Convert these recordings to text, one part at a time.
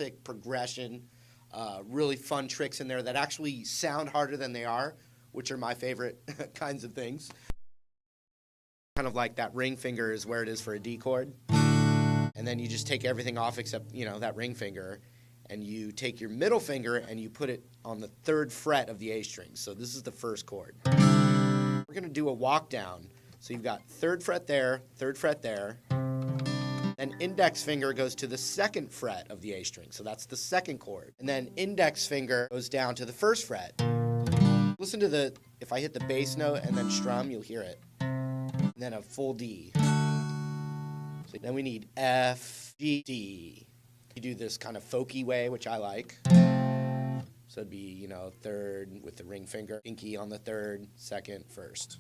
classic progression, really fun tricks in there that actually sound harder than they are, which are my favorite kinds of things. Kind of like that ring finger is where it is for a D chord. And then you just take everything off except, that ring finger, and you take your middle finger and you put it on the 3rd fret of the A string. So this is the 1st chord. We're going to do a walk down. So you've got 3rd fret there, 3rd fret there. Then index finger goes to the 2nd fret of the A string. So that's the 2nd chord. And then index finger goes down to the 1st fret. Listen to if I hit the bass note and then strum, you'll hear it. And then a full D. So then we need F, G, D. You do this kind of folky way, which I like. So it'd be, 3rd with the ring finger, pinky on the 3rd, 2nd, 1st.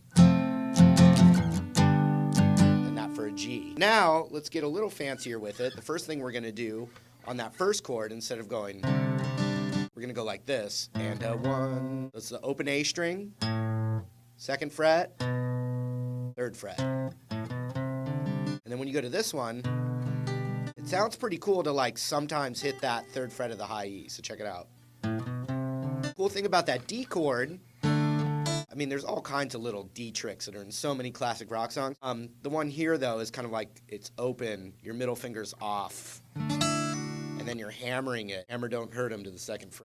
And that for a G. Now, let's get a little fancier with it. The first thing we're going to do on that 1st chord, instead of going, we're going to go like this. And 1, that's the open A string, 2nd fret, 3rd fret. And then when you go to this one, it sounds pretty cool to sometimes hit that 3rd fret of the high E, so check it out. Cool thing about that D chord, there's all kinds of little D tricks that are in so many classic rock songs. The one here, though, is kind of like it's open, your middle finger's off, and then you're hammering it. Hammer don't hurt 'em to the 2nd fret.